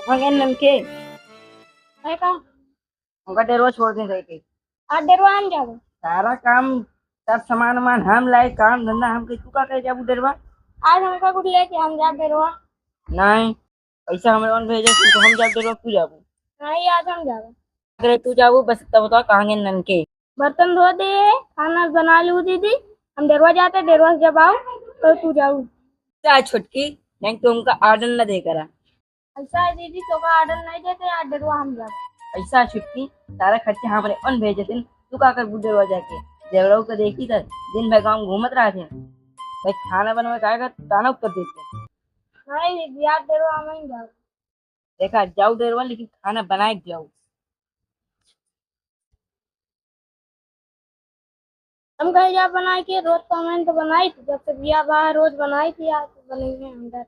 मगे ननके है का उनका डेरवा छोड़ दे गई के आज डेरवा हम जाबो। सारा काम सब सामान वामान हम लाए काम धंधा हम के चुका कर जाबू डेरवा आज हमका कुछ लेके हम जा डेरवा। नहीं पैसा हमें कौन भेजे तो हम जाब डेरवा क्यों जाबू नहीं आज हम जाबो। अगर तू जाबू बस तब बता कहाँ गए ननके बर्तन धो दे, खाना बना लू दीदी। हम डेरवा जाते, डेरवा से जब आओ तो तू जाऊ। क्या छुटकी नहीं तो उनका आर्डर न दे करा ऐसा है दीदी, तो का ऑर्डर नहीं देते आज डेरवा हम जाबो। ऐसा छुटकी सारा खर्चे हमारे उन भेजे थे तू का कर बू डेरवा जाके देवराव को देखी था दिन भर गाँव घूमत रहा थे भाई खाना बनवा का ताना उत्तर देते नहीं दीदी आज डेरवा हम ही जाओ। देखा जाऊ डेरवा लेकिन खाना बनाए के जाऊ हम कहीं जा बनाए के रोज तो मैंने तो बनाई थी, जब से बिया बाहर रोज बनाई थी, आज तो बनेंगे हम घर।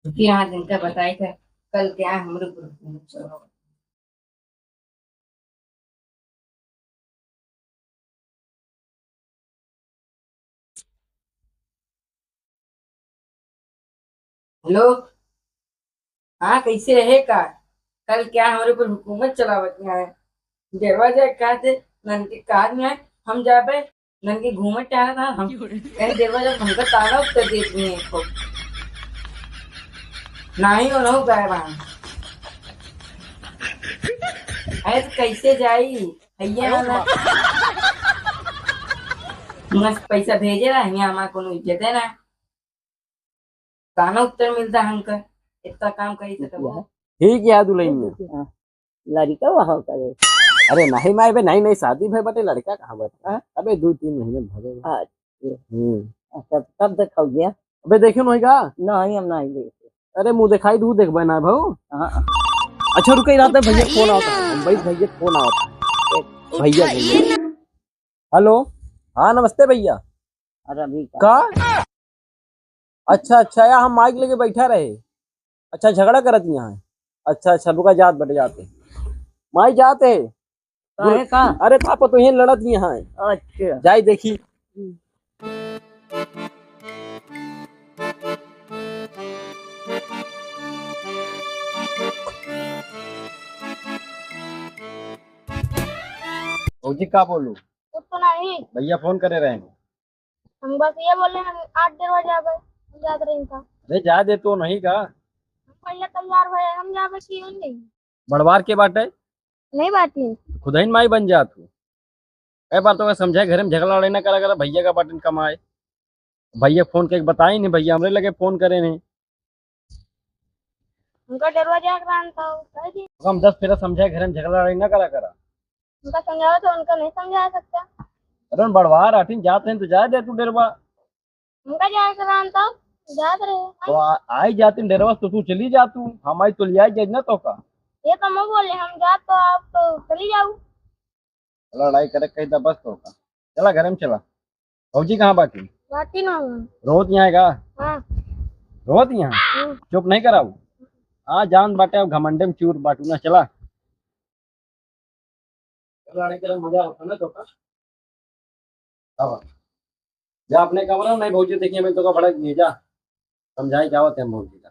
क्योंकि यहाँ दिन का बताई था कल क्या है हमारे ग्रुप चलो हेलो हाँ कैसे रहे का कल क्या हमारे ऊपर हुकूमत चलावत में है दरवाजा कहा थे नन के कार में आए हम जाबे नन के घूमत चाह था हम कहीं दरवाजा हमका ताला उत्तर देती है इसको नहीं हो ना गए वहां अरे तो कैसे जाई भैया वाला मस्त पैसा भेजे रहा है हमारा कोनो इज्जत है ना ताना उत्तर मिलता है हमका इतना काम करी सकता ठीक है दुल्हन में लड़का वहां करे अरे नहीं माए बे नहीं नहीं शादी भाई बटे लड़का कहाँ बता अबे 2-3 महीने भगे अच्छा कब तक खा गया अबे देखियो नहीं का नहीं हम नहीं देखे अरे मुंह दिखाई दू देख बना भाऊ हाँ अच्छा रुके रात में भैया फोन आता है मुंबई भैया फोन आता है भैया भैया हेलो हाँ नमस्ते भैया अरे अभी का अच्छा अच्छा यार हम माइक लेके बैठा रहे अच्छा झगड़ा करत यहाँ अच्छा अच्छा रुका जात बटे जाते माई जाते काहे का अरे था तो यही लड़त यहाँ है अच्छा जाई देखी जी का बोलू कुछ तो नहीं, भैया फोन करे रहे हैं हम बस ये बोले हम आज डेरवा जाबे। हम जात रही था, अरे जा दे तो नहीं का हम पहले तैयार भए हम जाबे क्यों नहीं। बड़वार के बाटे नहीं बाती खुद ही माई बन जा तू कई बार तो समझाए घर में झगड़ा लड़ाई ना करा करा भैया का बटन कमाए भैया फोन के बताई नहीं भैया हमरे लगे फोन करे नहीं उनका डेरवा जाकर था कह दी। हम 10 फेरा समझाए घर में झगड़ा लड़ाई ना करा करा उनका समझाओ तो उनका नहीं समझा सकता। अरे बड़वार आठिन जाते हैं तो जा दे तू डेरवा उनका जाकर था जात रहे तो आई जाती डेरवा तो तू चली जा तू हम आई तो लिया जाए ना तो का ये तो मैं बोले हम जात तो आप तो चली जाऊ। लड़ाई करे कहीं तो बस तो का चला घर में चला फौजी कहाँ बाकी बाती ना हूँ। रोज यहाँ का हाँ रोज यहाँ चुप नहीं कराऊ हाँ जान बाटे अब घमंडे में चूर बाटू ना चला लड़ाई करे मजा आता ना तो का अब जा अपने कमरा में नहीं भौजी देखिए मैं तो का बड़ा नहीं जा समझाई जावत है भौजी का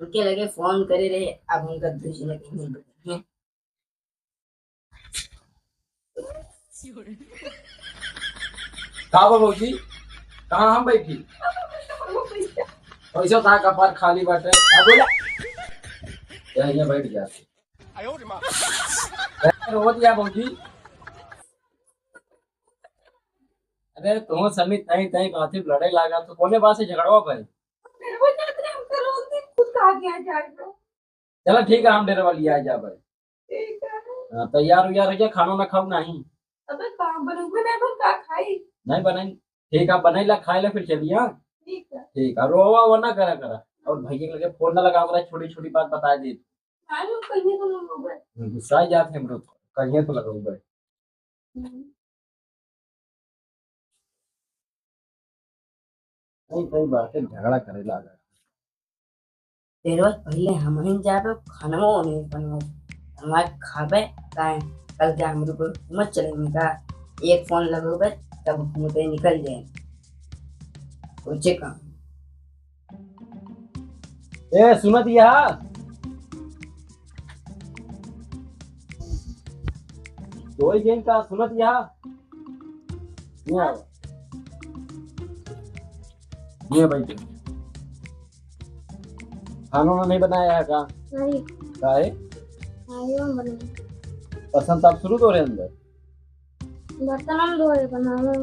उनके लगे फोन करे रहे अब उनका दूसरे लगे नहीं बता कहा भौजी कहाँ हम बैठी पैसा था कपार खाली बाटे क्या बोला यहाँ बैठ जाते रो दिया भौजी अरे तुम समित नहीं तई काफी लड़ाई लगा तो कोने बात से झगड़वा पर चलो ठीक है हम डेरे वाली आ जा भाई तैयार हो जा रही खाना ना खाऊ नहीं अबे काम बनूंगा मैं अपन का खाई नहीं बनाई ठीक है बनाई ला खाई ला फिर चलिए हाँ ठीक है रोवा वो ना करा करा और भैया के लगे फोन ना लगा करा छोटी छोटी बात बता दे मालूम कहीं तो ना होगा गुस्सा जाते हैं हमरो कहीं तो लगाऊ भाई नहीं सही बात है झगड़ा करे लगा तेरे पहले हम ही जाबे खाना नहीं बनवा हमारे खाबे काहे कल क्या हमारे को मत चलेंगे का एक फोन लगोगे तब हुकूमत निकल जाए पूछे का ए सुनत यहाँ दो गेम का सुनत यहाँ नहीं आवा ये भाई खाना वाना नहीं बनाया है का नहीं का है आयो बने पसंद आप शुरू तो रहे अंदर बर्तन हम धोए बनावे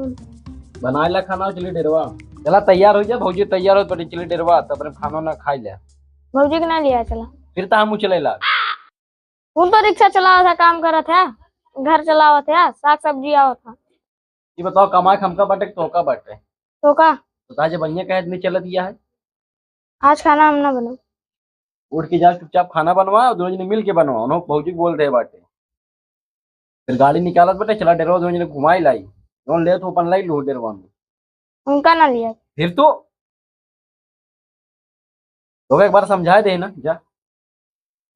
बनाए ला खाना चली डेरवा चला तैयार हो जा भौजी तैयार हो पड़ी चली डेरवा तब अपने खाना ना खाई ले भौजी के ना लिया चला फिर तो हम चले ला तुम तो रिक्शा चलावा था काम करा था घर चलावा था साग सब्जी आवा था ये बताओ कमाए हमका बाटे तो का बाटे तो का तो ताजे बनिया का आदमी चल दिया है आज खाना हम ना बनाओ उठ के जा चुपचाप खाना बनवा और दोनों जने मिल के बनवा उन्होंने भौजी को बोल दे बाटे फिर गाड़ी निकालत बाटे चला डेरवा दोनों जने घुमाई लाई कौन ले तो अपन लाई लो डेरवा में उनका ना लिया फिर तो एक बार समझा दे ना जा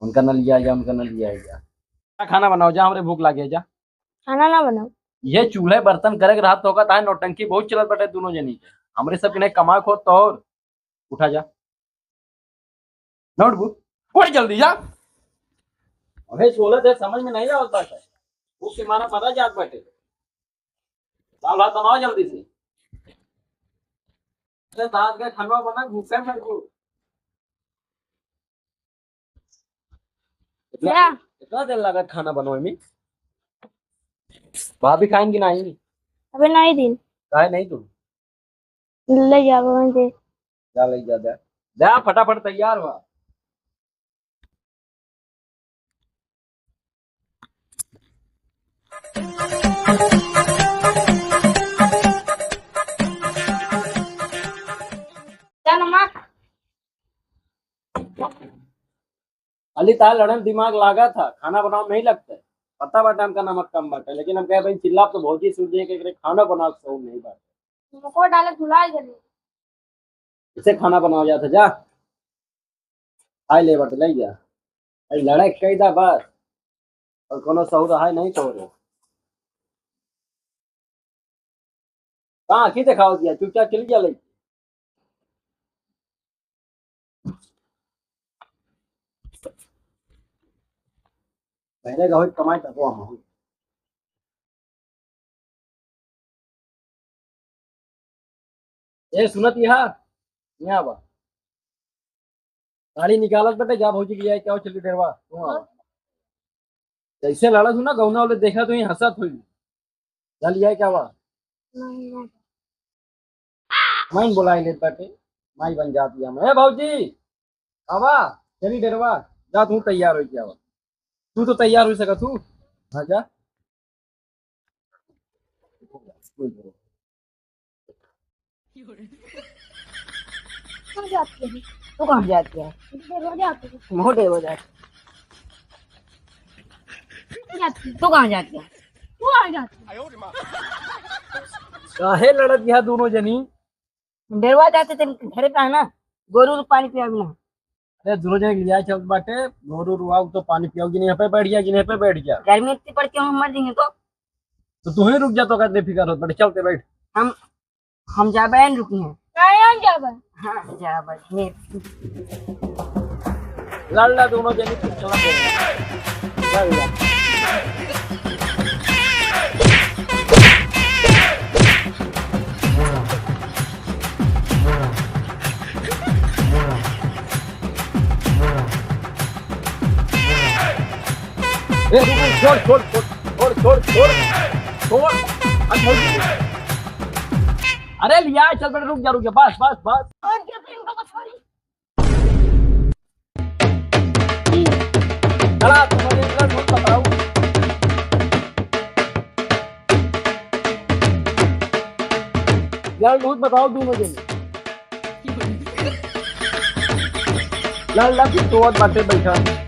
उनका न लिया जा उनका न लिया जा क्या खाना बनाओ जा हमरे भूख लागे जा खाना ना बनाओ ये चूल्हे बर्तन करे के रात होगा ताहे नौटंकी बहुत चलत बटे दोनों जनी के हमरे सब के नहीं कमा खो तो और उठा जा नोटबुक उठ जल्दी जा अबे सोलह थे समझ में नहीं आवत बाटे भूख के मारा मरा जात बाटे दाल भात बनाओ जल्दी से अरे दाल का खाना बना भूखे में को क्या कितना देर लगा खाना बनवाने में भाभी खाएंगी नहीं अबे नहीं दिन खाए नहीं तुम ले जाओ वहीं जा ले जा दे जा फटाफट तैयार हुआ क्या नमक अली ताल लड़न दिमाग लागा था खाना बनाओ नहीं लगता है पता बाटा हमका नमक कम बाटा लेकिन हम कहे भाई चिल्ला तो बहुत ही सूझे कि खाना बनाओ सो नहीं बाटा नमको डाले धुलाई जल्दी इसे खाना बनाओ जाता जा आई ले बट ले जा आई लड़ाई कई दा बस और कोनो सही रहा नहीं तो रे कहाँ की दिखाओ दिया चुपचाप चल गया ले पहले गाँव कमाई तक हम ए सुनत यहाँ बा गाड़ी निकालत बेटे जा भौजी की जाए क्या हो चली डेरवा तू आवा जैसे लड़ा सुना गौना वाले देखा तो ही हंसत हुई चल लिया क्या बा नहीं माइन बोलाई ले बेटे माई बन जाती है मैं भौजी आवा चली डेरवा जा तू तैयार हो क्या बा तू तो तैयार हो सका तू हाँ जा कहाँ जाती है तू कहाँ जाती है देर हो जाती है मोटे हो जाती तू कहाँ जाती है तू आ जाती है काहे लड़त यहाँ दोनों जनी डेरवा जाते थे घर का है ना गोरू पानी पिया बिना अरे दोनों जने लिया चल बाटे गोरू रुआ तो पानी पियोगी नहीं पे बैठ गया कि नहीं पे बैठ गया गर्मी इतनी पड़ती है हम मर जाएंगे तो तू ही रुक जा तो कर बेफिक्र हो बैठ चलते बैठ हम जा बैन रुकी हैं कहाँ जाबे हाँ जा बैठ लड़ ला दोनों जने चला चल जा ए छोड़ छोड़ छोड़ छोड़ छोड़ छोड़ छोड़ अरे लिया चल बेटा रुक जा बस बस बस और क्या फिर इनको छोड़ी चला तुम्हारे इतना झूठ बताओ यार झूठ बताओ दोनों जने लाल लाल की तो बातें बैठा